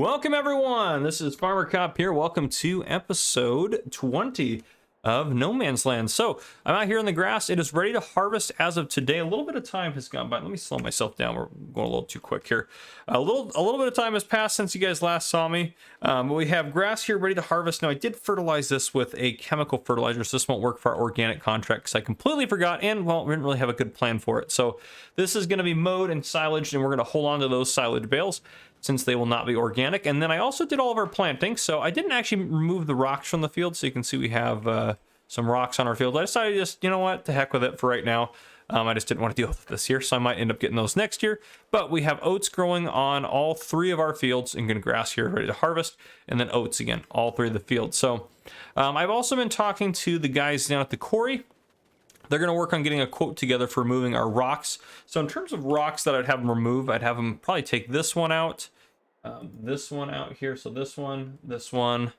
Welcome everyone, this is Farmer Cop here. Welcome to episode 20 of No Man's Land. So I'm out here in the grass. It is ready to harvest as of today. A little bit of time has gone by. Let me slow myself down. We're going a little too quick here. A little bit of time has passed since you guys last saw me. We have grass here ready to harvest. Now I did fertilize this with a chemical fertilizer, so this won't work for our organic contract because I completely forgot and, well, we didn't really have a good plan for it. So this is going to be mowed and silaged, and we're going to hold on to those silage bales since they will not be organic. And then I also did all of our planting, so I didn't actually remove the rocks from the field, so you can see we have some rocks on our field. I decided just, you know what, to heck with it for right now. I just didn't want to deal with it this year, so I might end up getting those next year. But we have oats growing on all three of our fields, and grass here ready to harvest, and then oats again, all three of the fields. So I've also been talking to the guys down at the quarry. They're going to work on getting a quote together for removing our rocks. So in terms of rocks that I'd have them remove, I'd have them probably take this one out, this one out here. So this one, this one,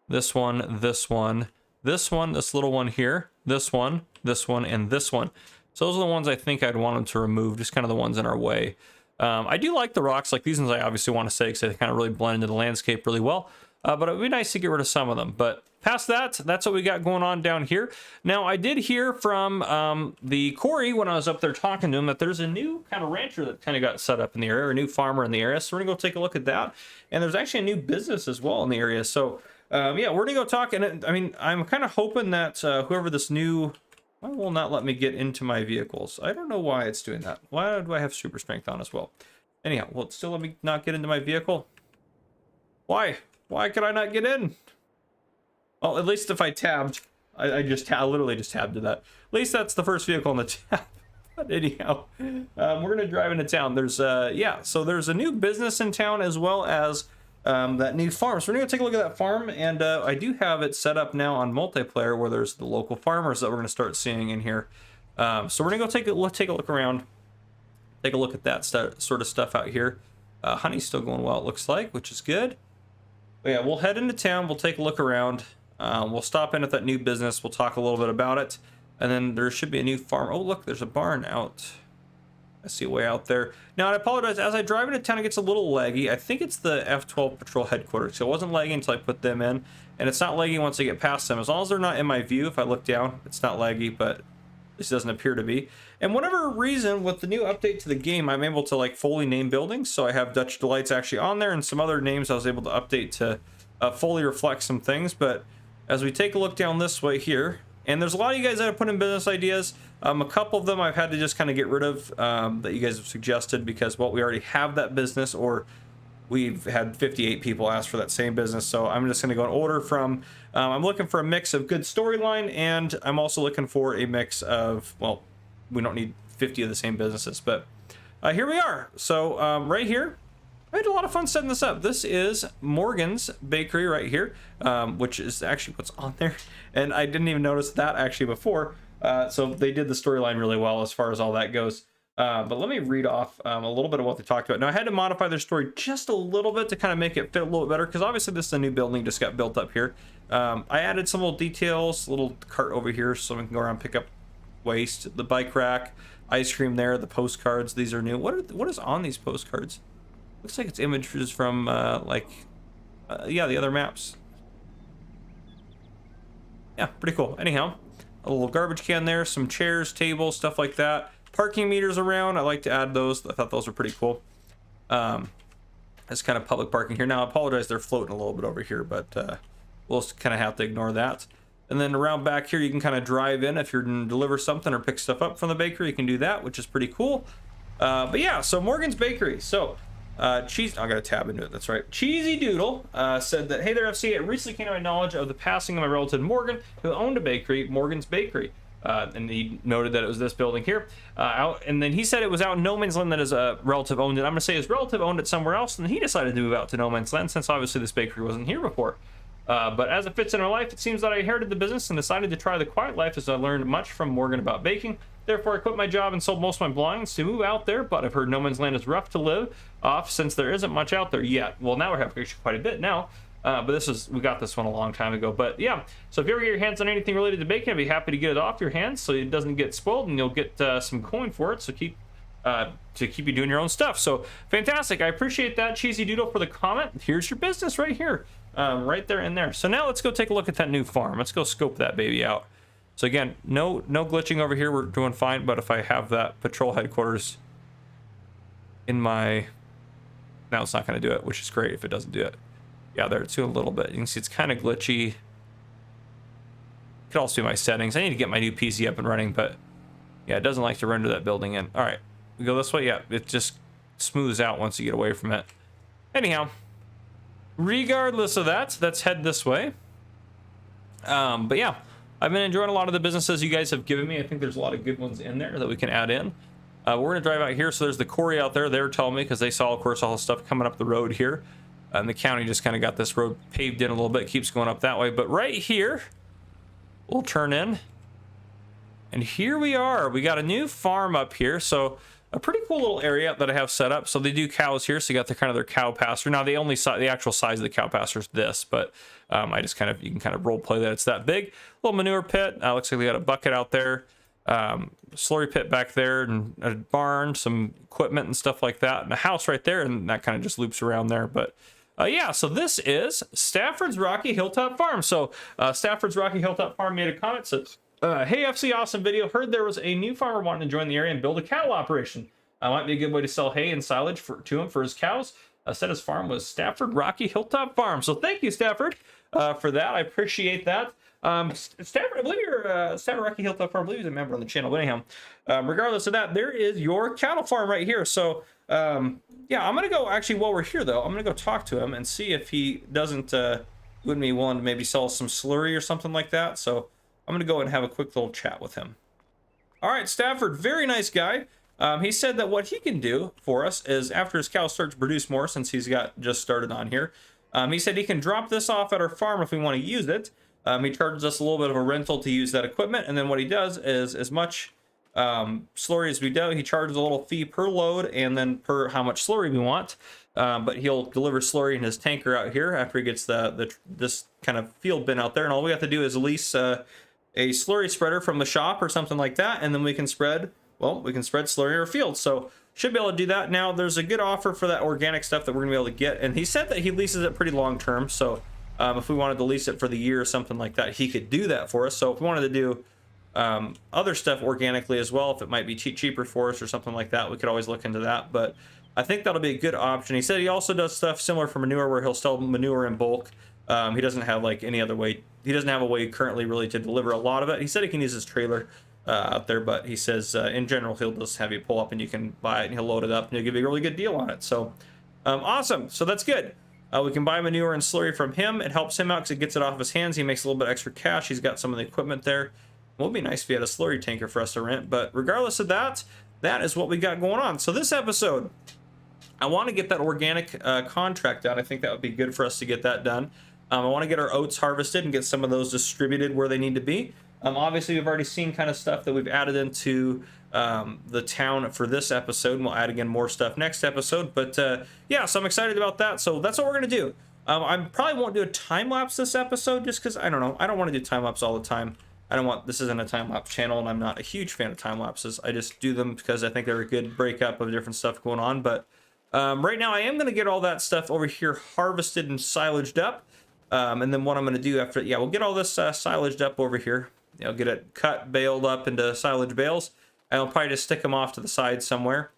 this one, this one, this one, this little one here, this one, and this one. So those are the ones I think I'd want them to remove, just kind of the ones in our way. I do like the rocks, like these ones I obviously want to say because they kind of really blend into the landscape really well. But it would be nice to get rid of some of them. But past that, that's what we got going on down here. Now, I did hear from the quarry when I was up there talking to him that there's a new kind of rancher that kind of got set up in the area, or a new farmer in the area. So we're going to go take a look at that. And there's actually a new business as well in the area. So, yeah, we're going to go talk. And I mean, I'm kind of hoping that whoever this new... Why will not let me get into my vehicles? I don't know why it's doing that. Why do I have super strength on as well? Anyhow, will it still let me not get into my vehicle? Why? Why could I not get in? Well, at least if I tabbed, I literally just tabbed to that. At least that's the first vehicle on the tab. But anyhow, we're gonna drive into town. There's yeah, so there's a new business in town as well as that new farm. So we're gonna take a look at that farm, and I do have it set up now on multiplayer where there's the local farmers that we're gonna start seeing in here. So we're gonna go take a look around, take a look at that sort of stuff out here. Honey's still going well, it looks like, which is good. But yeah, we'll head into town. We'll take a look around. We'll stop in at that new business. We'll talk a little bit about it, and then there should be a new farm. Oh, look, there's a barn out. I see way out there. Now, I apologize. As I drive into town, it gets a little laggy. I think it's the F12 Patrol Headquarters. So it wasn't laggy until I put them in, and it's not laggy once I get past them. As long as they're not in my view, if I look down, it's not laggy, but this doesn't appear to be. And whatever reason, with the new update to the game, I'm able to like fully name buildings. So I have Dutch Delights actually on there, and some other names I was able to update to fully reflect some things. But as we take a look down this way here, and there's a lot of you guys that have put in business ideas. A couple of them I've had to just kind of get rid of that you guys have suggested because, well, we already have that business, or we've had 58 people ask for that same business. So I'm just going to go in order from, I'm looking for a mix of good storyline, and I'm also looking for a mix of, well, we don't need 50 of the same businesses, but here we are. So right here, I had a lot of fun setting this up. This is Morgan's Bakery right here, which is actually what's on there. And I didn't even notice that actually before. So they did the storyline really well as far as all that goes. But let me read off a little bit of what they talked about. Now, I had to modify their story just a little bit to kind of make it fit a little bit better, because obviously this is a new building just got built up here. I added some little details, a little cart over here so we can go around and pick up waste, the bike rack, ice cream there, the postcards. These are new. What is on these postcards? Looks like it's images from yeah, the other maps. Yeah, pretty cool. Anyhow, a little garbage can there, some chairs, tables, stuff like that. Parking meters around. I like to add those. I thought those were pretty cool. It's kind of public parking here. Now, I apologize, they're floating a little bit over here, but we'll kind of have to ignore that. And then around back here, you can kind of drive in if you're going to deliver something or pick stuff up from the bakery. You can do that, which is pretty cool. But yeah, so Morgan's Bakery. So Cheese, I got a tab into it, that's right. Cheesy Doodle said that, hey there, FC, it recently came to my knowledge of the passing of my relative Morgan, who owned a bakery, Morgan's Bakery. And he noted that it was this building here. And then he said it was out in No Man's Land that his relative owned it. I'm going to say his relative owned it somewhere else, and he decided to move out to No Man's Land since obviously this bakery wasn't here before. But as it fits in our life, it seems that I inherited the business and decided to try the quiet life as I learned much from Morgan about baking. Therefore, I quit my job and sold most of my belongings to move out there, but I've heard No Man's Land is rough to live off since there isn't much out there yet. Well, now we have actually quite a bit now. But we got this one a long time ago. But yeah, so if you ever get your hands on anything related to baking, I'd be happy to get it off your hands so it doesn't get spoiled, and you'll get some coin for it. So keep to keep you doing your own stuff. So fantastic. I appreciate that, Cheesy Doodle, for the comment. Here's your business right here, right there in there. So now let's go take a look at that new farm. Let's go scope that baby out. So again, no glitching over here. We're doing fine. But if I have that patrol headquarters in my, now it's not going to do it, which is great if it doesn't do it. Yeah, there it's doing a little bit. You can see it's kind of glitchy. Could also be my settings. I need to get my new PC up and running, but yeah, it doesn't like to render that building in. All right, we go this way. Yeah, it just smooths out once you get away from it. Anyhow, regardless of that, let's head this way. But yeah, I've been enjoying a lot of the businesses you guys have given me. I think there's a lot of good ones in there that we can add in. We're gonna drive out here. So there's the quarry out there. They're telling me because they saw, of course, all the stuff coming up the road here. And the county just kind of got this road paved in a little bit. It keeps going up that way. But right here, we'll turn in. And here we are. We got a new farm up here. So a pretty cool little area that I have set up. So they do cows here. So you got the kind of their cow pasture. Now the actual size of the cow pasture is this, but I just kind of, you can kind of role play that it's that big. Little manure pit. Looks like we got a bucket out there. Slurry pit back there, and a barn, some equipment and stuff like that, and a house right there, and that kind of just loops around there. But yeah, so this is Stafford's Rocky Hilltop Farm. So Stafford's Rocky Hilltop Farm made a comment, says, hey, FC Awesome Video, heard there was a new farmer wanting to join the area and build a cattle operation. Might be a good way to sell hay and silage to him for his cows. Said his farm was Stafford Rocky Hilltop Farm. So thank you, Stafford, for that. I appreciate that. Stafford, I believe you're Stafford Rocky Hilltop Farm. I believe he's a member on the channel. But anyhow, regardless of that, there is your cattle farm right here. So yeah, I'm gonna go, actually, while we're here though, I'm gonna go talk to him and see if he doesn't wouldn't be willing to maybe sell some slurry or something like that. So I'm gonna go and have a quick little chat with him. All right, Stafford, very nice guy. He said that what he can do for us is, after his cows start to produce more, since he's got just started on here, he said he can drop this off at our farm if we want to use it. He charges us a little bit of a rental to use that equipment, and then what he does is, as much slurry as we do, he charges a little fee per load and then per how much slurry we want. But he'll deliver slurry in his tanker out here after he gets this kind of field bin out there, and all we have to do is lease a slurry spreader from the shop or something like that, and then we can spread slurry in our field. So should be able to do that. Now there's a good offer for that organic stuff that we're gonna be able to get, and he said that he leases it pretty long term. So if we wanted to lease it for the year or something like that, he could do that for us. So if we wanted to do other stuff organically as well, if it might be cheaper for us or something like that, we could always look into that. But I think that'll be a good option. He said he also does stuff similar for manure, where he'll sell manure in bulk. He doesn't have like any other way. He doesn't have a way currently really to deliver a lot of it. He said he can use his trailer out there, but he says in general he'll just have you pull up and you can buy it, and he'll load it up and he'll give you a really good deal on it. So awesome. So that's good. We can buy manure and slurry from him. It helps him out because it gets it off his hands. He makes a little bit extra cash. He's got some of the equipment there. It would be nice if he had a slurry tanker for us to rent. But regardless of that, that is what we got going on. So this episode, I want to get that organic contract done. I think that would be good for us to get that done. I want to get our oats harvested and get some of those distributed where they need to be. Obviously, we've already seen kind of stuff that we've added into the town for this episode, and we'll add again more stuff next episode. But yeah, so I'm excited about that. So that's what we're gonna do. I probably won't do a time lapse this episode, just because I don't know. I don't want to do time lapse all the time. This isn't a time lapse channel, and I'm not a huge fan of time lapses. I just do them because I think they're a good breakup of different stuff going on. But right now, I am gonna get all that stuff over here harvested and silaged up. And then what I'm gonna do after, yeah, we'll get all this silaged up over here. I'll get it cut, baled up into silage bales. I'll probably just stick them off to the side somewhere.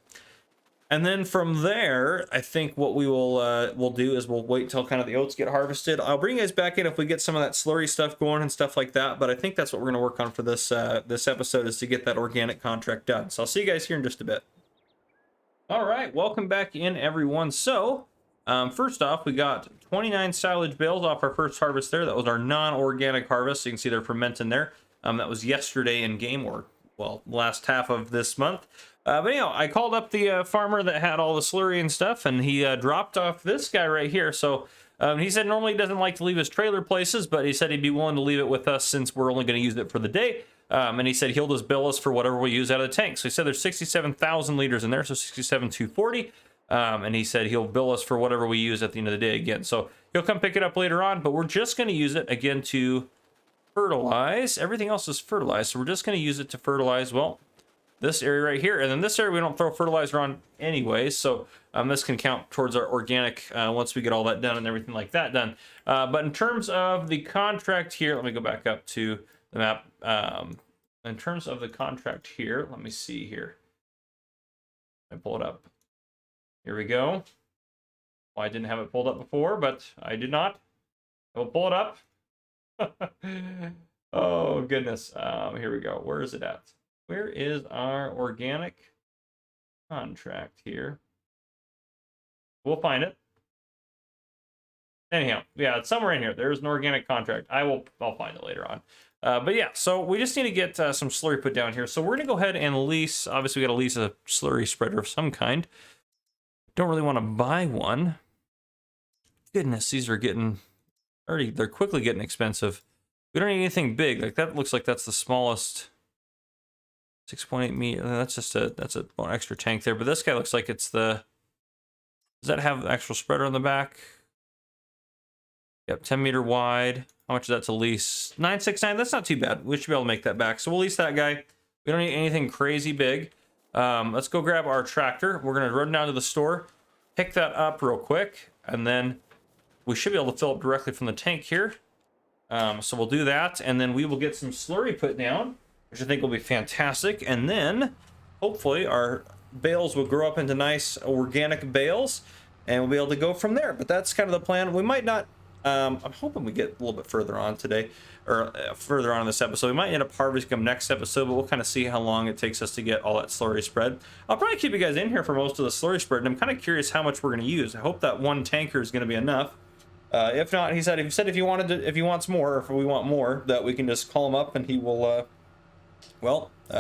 And then from there, I think what we'll do is we'll wait till kind of the oats get harvested. I'll bring you guys back in if we get some of that slurry stuff going and stuff like that. But I think that's what we're going to work on for this this episode, is to get that organic contract done. So I'll see you guys here in just a bit. All right, welcome back in, everyone. So first off, we got 29 silage bales off our first harvest there. That was our non-organic harvest. So you can see they're fermenting there. That was yesterday in game, or well, last half of this month. But anyhow, I called up the farmer that had all the slurry and stuff, and he dropped off this guy right here. So he said normally he doesn't like to leave his trailer places, but he said he'd be willing to leave it with us since we're only going to use it for the day. And he said he'll just bill us for whatever we use out of the tank. So he said there's 67,000 liters in there, so 67,240. And he said he'll bill us for whatever we use at the end of the day again. So he'll come pick it up later on, but we're just going to use it again to fertilize. Everything else is fertilized, so we're just going to use it to fertilize, well, this area right here. And then this area we don't throw fertilizer on anyway, so this can count towards our organic once we get all that done and everything like that done. But in terms of the contract here, let me go back up to the map. In terms of the contract here, let me see here. I pull it up. Here we go. Well, I didn't have it pulled up before, but I did not. I will pull it up. Oh, goodness. Here we go. Where is it at? Where is our organic contract here? We'll find it. Anyhow, yeah, it's somewhere in here. There's an organic contract. I'll find it later on. But yeah, so we just need to get some slurry put down here. So we're going to go ahead and lease. Obviously, we got to lease a slurry spreader of some kind. Don't really want to buy one. Goodness, these are getting they're quickly getting expensive. We don't need anything big. Like that looks like that's the smallest 6.8 meter. That's an extra tank there. But this guy looks like it's the. Does that have the actual spreader on the back? Yep, 10 meter wide. How much is that to lease? 969. That's not too bad. We should be able to make that back. So we'll lease that guy. We don't need anything crazy big. Let's go grab our tractor. We're gonna run down to the store, pick that up real quick, and then we should be able to fill up directly from the tank here. So we'll do that, and then we will get some slurry put down, which I think will be fantastic. And then hopefully our bales will grow up into nice organic bales, and we'll be able to go from there. But that's kind of the plan. We might not. I'm hoping we get a little bit further on today, or further on in this episode. We might end up harvesting them next episode, but we'll kind of see how long it takes us to get all that slurry spread. I'll probably keep you guys in here for most of the slurry spread, and I'm kind of curious how much we're going to use. I hope that one tanker is going to be enough. If not, he said if he wants more, or if we want more, that we can just call him up and he will.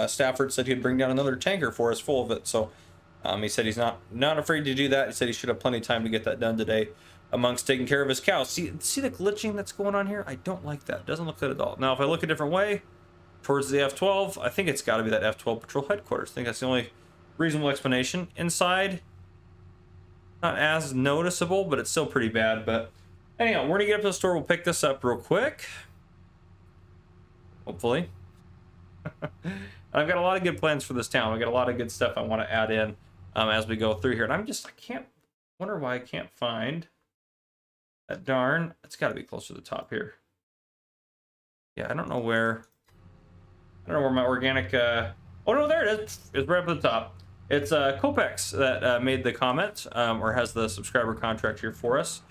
Stafford said he'd bring down another tanker for us full of it. So he said he's not afraid to do that. He said he should have plenty of time to get that done today, amongst taking care of his cows. See the glitching that's going on here? I don't like that. Doesn't look good at all. Now, if I look a different way, towards the F-12, I think it's got to be that F-12 Patrol Headquarters. I think that's the only reasonable explanation. Inside, not as noticeable, but it's still pretty bad. But anyhow, we're going to get up to the store. We'll pick this up real quick. Hopefully. I've got a lot of good plans for this town. I've got a lot of good stuff I want to add in as we go through here. And I wonder why I can't find that darn. It's got to be close to the top here. Yeah, I don't know where my organic. Oh no, there it is. It's right up at the top. It's Copex that made the comment, or has the subscriber contract here for us.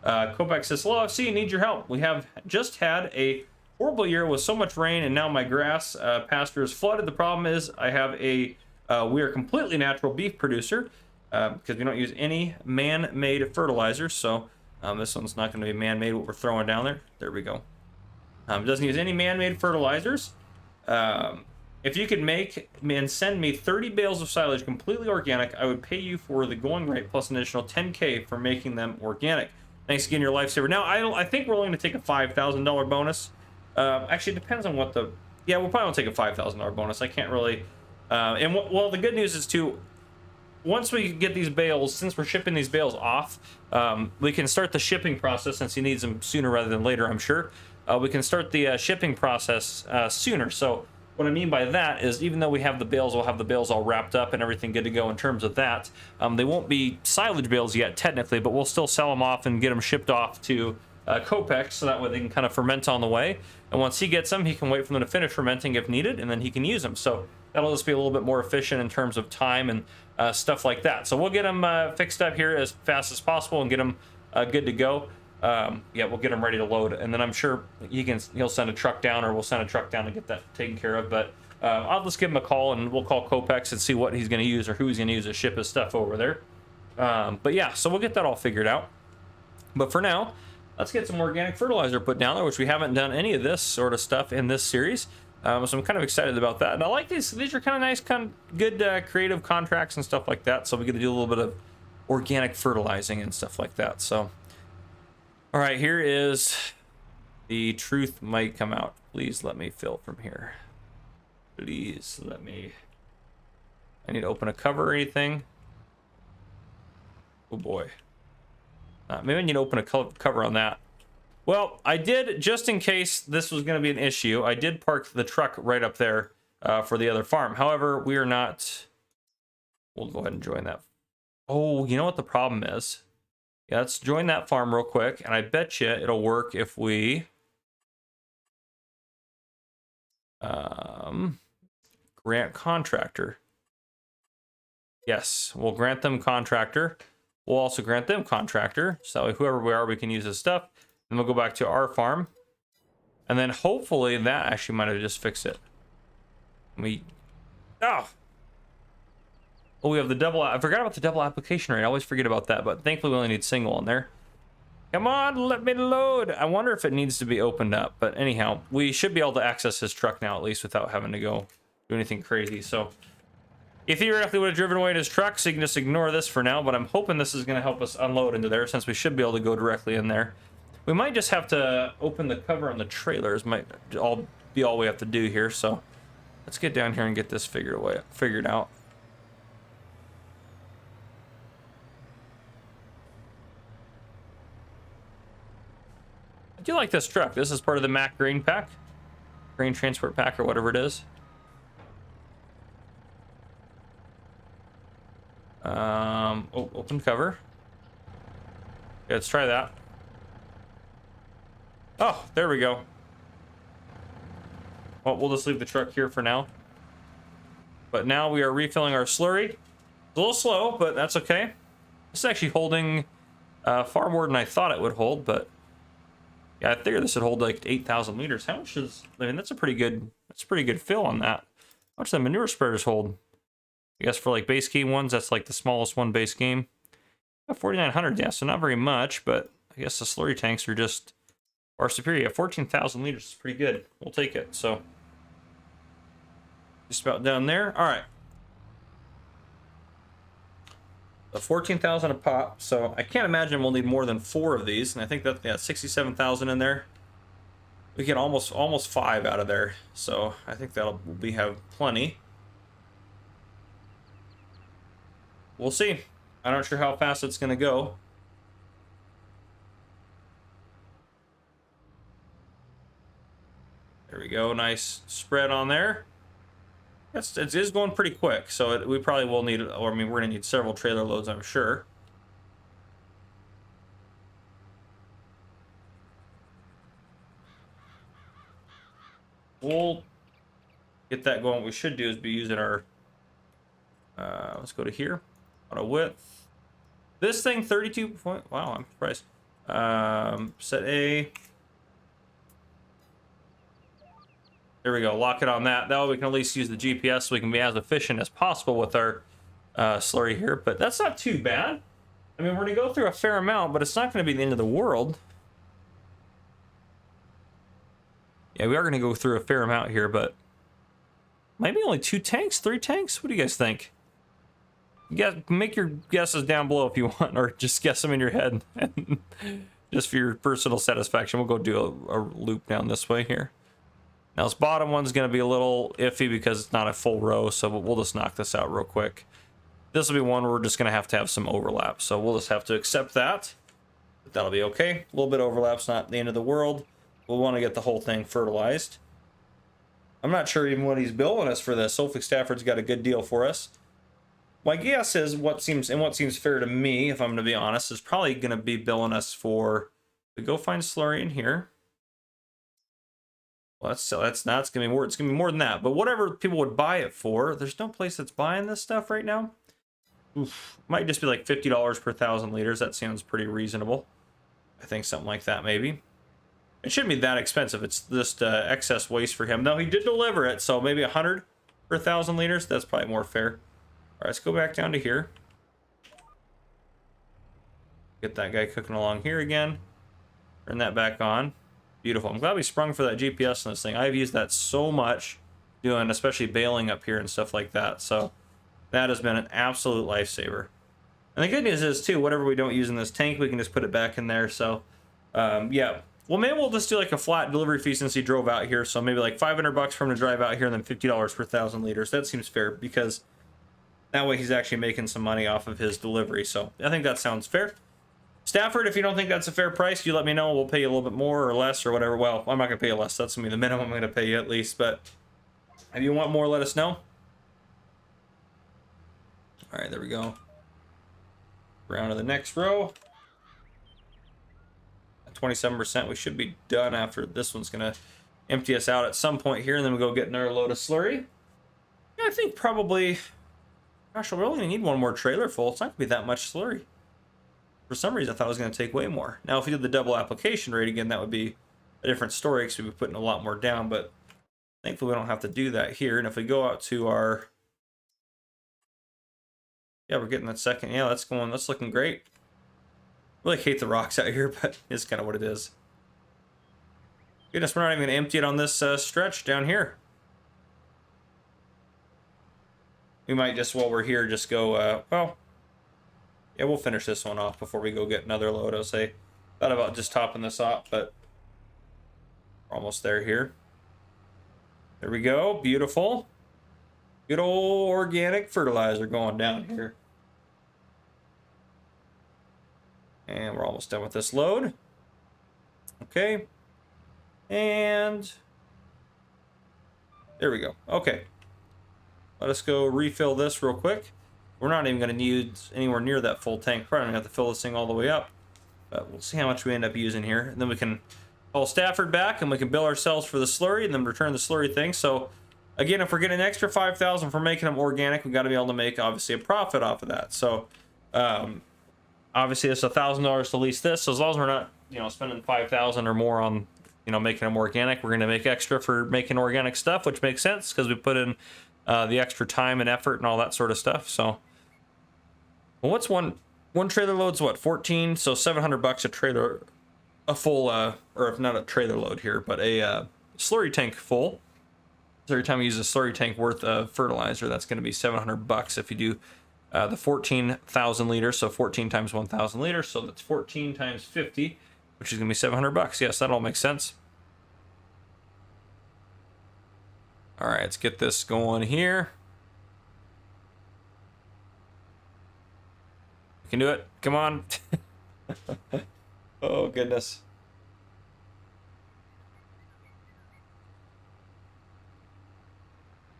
Copex says, "Hello, FC, need your help. We have just had a horrible year with so much rain, and now my grass pasture is flooded. The problem is I have we are completely natural beef producer because we don't use any man-made fertilizer. So this one's not going to be man-made. What we're throwing down there. There we go. It doesn't use any man-made fertilizers. If you could make and send me 30 bales of silage completely organic, I would pay you for the going rate plus an additional 10K for making them organic. Thanks again, your lifesaver." Now, I think we're only going to take a $5,000 bonus. Actually, it depends on what yeah, we'll probably take a $5,000 bonus. I can't really. Well, the good news is too, once we get these bales, since we're shipping these bales off, we can start the shipping process since he needs them sooner rather than later, I'm sure. We can start the shipping process sooner. So what I mean by that is, even though we have the bales, we'll have the bales all wrapped up and everything good to go in terms of that. They won't be silage bales yet, technically, but we'll still sell them off and get them shipped off to Copex, so that way they can kind of ferment on the way. And once he gets them, he can wait for them to finish fermenting if needed, and then he can use them. So that'll just be a little bit more efficient in terms of time and stuff like that. So we'll get them fixed up here as fast as possible and get them good to go. Yeah, we'll get them ready to load, and then I'm sure he'll send a truck down, or we'll send a truck down to get that taken care of. But I'll just give him a call, and we'll call Copex and see what he's going to use or who he's going to use to ship his stuff over there. But yeah, so we'll get that all figured out. But for now, let's get some organic fertilizer put down there, which we haven't done any of this sort of stuff in this series. So I'm kind of excited about that. And I like these. These are kind of nice, kind of good creative contracts and stuff like that. So we get to do a little bit of organic fertilizing and stuff like that. So, all right, here is the truth might come out. Please let me fill from here. Please let me. I need to open a cover or anything. Oh boy. Maybe I need to open a cover on that. Well, I did, just in case this was going to be an issue, I did park the truck right up there for the other farm. However, we are not. We'll go ahead and join that. Oh, you know what the problem is? Yeah, let's join that farm real quick, and I bet you it'll work if we grant contractor. Yes, we'll grant them contractor. We'll also grant them contractor. So whoever we are, we can use this stuff. Then we'll go back to our farm. And then hopefully that actually might have just fixed it. Oh, we have the double. I forgot about the double application rate. I always forget about that, but thankfully we only need single on there. Come on, let me load. I wonder if it needs to be opened up. But anyhow, we should be able to access his truck now, at least without having to go do anything crazy. So if he theoretically would have driven away in his truck, so you can just ignore this for now. But I'm hoping this is going to help us unload into there, since we should be able to go directly in there. We might just have to open the cover on the trailers. Might be all we have to do here. So let's get down here and get this figured out. I do like this truck. This is part of the Mack grain pack, grain transport pack, or whatever it is. Open cover. Okay, let's try that. Oh, there we go. Well, we'll just leave the truck here for now. But now we are refilling our slurry. It's a little slow, but that's okay. It's actually holding far more than I thought it would hold, but yeah, I figured this would hold like 8,000 liters. How much is, I mean, that's a pretty good fill on that. How much do the manure spreaders hold? I guess for like base game ones, that's like the smallest one base game. 4,900, yeah, so not very much, but I guess the slurry tanks are just far superior. 14,000 liters is pretty good. We'll take it. So just about down there. All right. 14,000 a pop. So I can't imagine we'll need more than 4 of these, and I think that 67,000 in there. We get almost 5 out of there. So I think we have plenty. We'll see. I'm not sure how fast it's going to go. There we go. Nice spread on there. It is going pretty quick, so we probably will need, or I mean, we're going to need several trailer loads, I'm sure. We'll get that going. What we should do is be using our, let's go to here, auto width. This thing, 32 point, wow, I'm surprised. Set A. There we go, lock it on that. That way we can at least use the GPS so we can be as efficient as possible with our slurry here. But that's not too bad. I mean, we're gonna go through a fair amount, but it's not gonna be the end of the world. Yeah, we are gonna go through a fair amount here, but maybe only 2 tanks, 3 tanks? What do you guys think? Make your guesses down below if you want, or just guess them in your head. Just for your personal satisfaction. We'll go do a loop down this way here. Now this bottom one's going to be a little iffy because it's not a full row, so we'll just knock this out real quick. This will be one where we're just going to have some overlap, so we'll just have to accept that. But that'll be okay. A little bit of overlap's not the end of the world. We'll want to get the whole thing fertilized. I'm not sure even what he's billing us for this. Hopefully Stafford's got a good deal for us. My guess is what seems fair to me, if I'm going to be honest, is probably going to be billing us for. We go find slurry in here. Well, that's not. It's gonna be more. It's gonna be more than that. But whatever people would buy it for, there's no place that's buying this stuff right now. Oof, might just be like $50 per 1,000 liters. That sounds pretty reasonable. I think something like that maybe. It shouldn't be that expensive. It's just excess waste for him. No, he did deliver it, so maybe 100 per 1,000 liters. That's probably more fair. All right, let's go back down to here. Get that guy cooking along here again. Turn that back on. Beautiful. I'm glad we sprung for that GPS on this thing. I've used that so much doing, especially bailing up here and stuff like that. So that has been an absolute lifesaver. And the good news is too, whatever we don't use in this tank, we can just put it back in there. So yeah, well, maybe we'll just do like a flat delivery fee since he drove out here. So maybe like $500 for him to drive out here and then $50 per 1,000 liters. That seems fair because that way he's actually making some money off of his delivery. So I think that sounds fair. Stafford, if you don't think that's a fair price, you let me know. We'll pay you a little bit more or less or whatever. Well, I'm not going to pay you less. That's going to be the minimum I'm going to pay you at least. But If you want more, let us know. All right, there we go. Round to the next row. At 27%, we should be done after this one's gonna empty us out at some point here, and then we go get another load of slurry. Yeah, I think probably, gosh, we're only gonna need one more trailer full. It's not gonna be that much slurry. For some reason, I thought it was gonna take way more. Now, if we did the double application rate again, that would be a different story because we'd be putting a lot more down, but thankfully we don't have to do that here. And if we go out to our, yeah, we're getting that second. Yeah, that's looking great. Really hate the rocks out here, but it's kind of what it is. Goodness, we're not even gonna empty it on this stretch down here. We might just, while we're here, just go, well, yeah, we'll finish this one off before we go get another load. I'll say, thought about just topping this off, but we're almost there here. There we go, beautiful. Good old organic fertilizer going down here. And we're almost done with this load. Okay. And there we go. Okay. Let us go refill this real quick. We're not even going to need anywhere near that full tank. Probably going to have to fill this thing all the way up. But we'll see how much we end up using here. And then we can call Stafford back and we can bill ourselves for the slurry and then return the slurry thing. So again, if we're getting an extra 5,000 for making them organic, we got to be able to make obviously a profit off of that. So obviously it's $1,000 to lease this. So as long as we're not, you know, spending 5,000 or more on, you know, making them organic, we're going to make extra for making organic stuff, which makes sense because we put in the extra time and effort and all that sort of stuff. So, well, what's one trailer load's what, 14? So $700 a trailer, a full, or if not a trailer load here, but a slurry tank full. So every time you use a slurry tank worth of fertilizer, that's going to be $700 if you do the 14,000 liters. So 14 times 1,000 liters. So that's 14 times 50, which is going to be $700. Yes, that all makes sense. All right, let's get this going here. We can do it. Come on. Oh, goodness.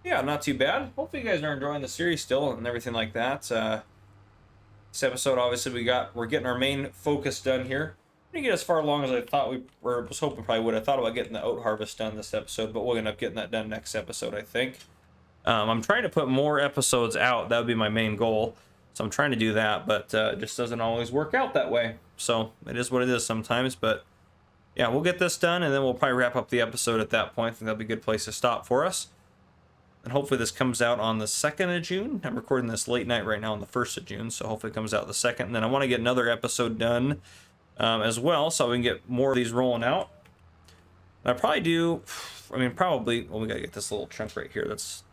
Yeah, not too bad. Hopefully you guys are enjoying the series still and everything like that. This episode, obviously, we're getting our main focus done here. We didn't get as far along as I thought was hoping we probably would. I thought about getting the oat harvest done this episode, but we'll end up getting that done next episode, I think. I'm trying to put more episodes out. That would be my main goal. So I'm trying to do that, but it just doesn't always work out that way. So it is what it is sometimes, but yeah, we'll get this done and then we'll probably wrap up the episode at that point. I think that'll be a good place to stop for us. And hopefully this comes out on the 2nd of June. I'm recording this late night right now on the 1st of June, so hopefully it comes out the 2nd. And then I want to get another episode done as well, so we can get more of these rolling out. And I probably do, well, we got to get this little chunk right here. It's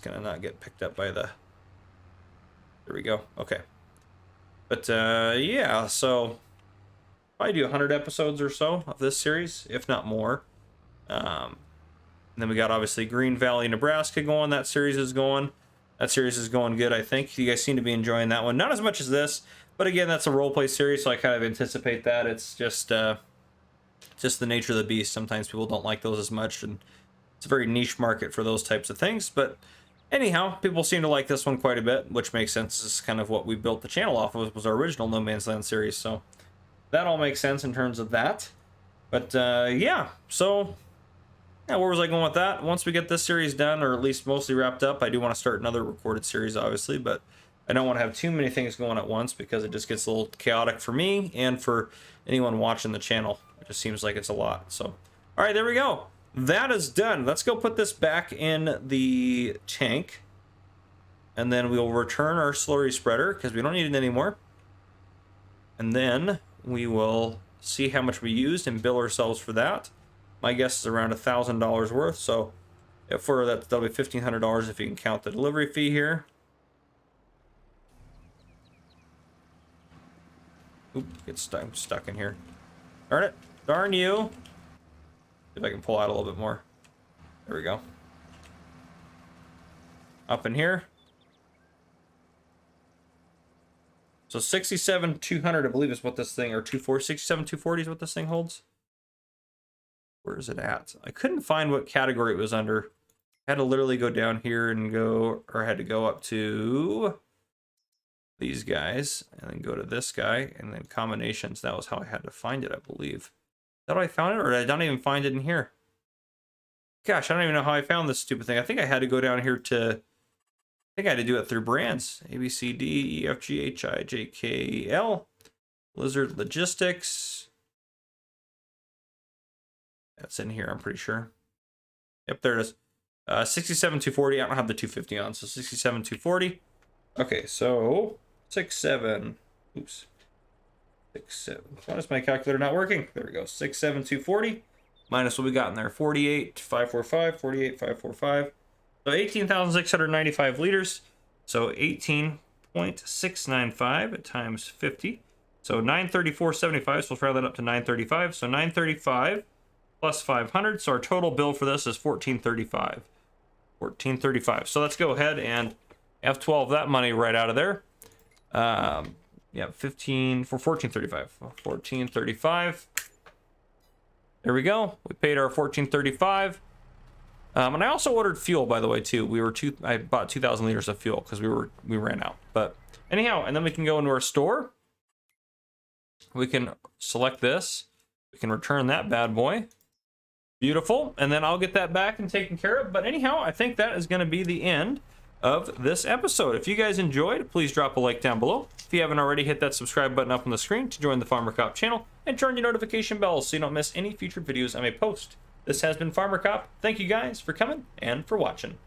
going to not get picked up by the, there we go. Okay. But yeah, so probably do 100 episodes or so of this series, if not more. And then we got obviously Green Valley, Nebraska going. That series is going good, I think. You guys seem to be enjoying that one. Not as much as this, but again, that's a role play series, so I kind of anticipate that. It's just the nature of the beast. Sometimes people don't like those as much, and it's a very niche market for those types of things. But anyhow, people seem to like this one quite a bit, which makes sense. This is kind of what we built the channel off of, was our original No Man's Land series. So that all makes sense in terms of that. But yeah, so yeah, where was I going with that? Once we get this series done, or at least mostly wrapped up, I do want to start another recorded series, obviously, but I don't want to have too many things going at once because it just gets a little chaotic for me and for anyone watching the channel. It just seems like it's a lot. So, all right, there we go. That is done. Let's go put this back in the tank, and then we'll return our slurry spreader because we don't need it anymore. And then we will see how much we used and bill ourselves for that. My guess is around $1,000 worth. So if for that, that'll be $1,500 if you can count the delivery fee here. Oop, I'm stuck in here. Darn it. Darn you. See if I can pull out a little bit more. There we go. Up in here. So 67,200, I believe, is what this thing, or 67,240 is what this thing holds. Where is it at? I couldn't find what category it was under. Had to literally go down here and go, or I had to go up to these guys and then go to this guy and then combinations. That was how I had to find it, I believe. Is that how I found it, or did I not even find it in here? Gosh, I don't even know how I found this stupid thing. I think I had to go down here to, I think I had to do it through brands. A, B, C, D, E, F, G, H, I, J, K, L. Lizard Logistics. That's in here, I'm pretty sure. Yep, there it is. 67,240. I don't have the 250 on, so 67,240. Okay, so 67. Oops. 67. Why is my calculator not working? There we go. 67,240 minus what we got in there. 48,545. 48,545. So 18,695 liters. So 18.695 times 50. So 934.75. So we'll round that up to 935. So 935 plus 500. So our total bill for this is 1435. 1435. So let's go ahead and F12 that money right out of there. Yeah, 15 for 1435. 1435. There we go. We paid our 1435. And I also ordered fuel, by the way, too. I bought 2,000 liters of fuel because we ran out. But anyhow, and then we can go into our store. We can select this. We can return that bad boy. Beautiful. And then I'll get that back and taken care of. But anyhow, I think that is going to be the end of this episode. If you guys enjoyed, please drop a like down below. If you haven't already, hit that subscribe button up on the screen to join the Farmer Cop channel and turn your notification bells so you don't miss any future videos I may post. This has been Farmer Cop. Thank you guys for coming and for watching.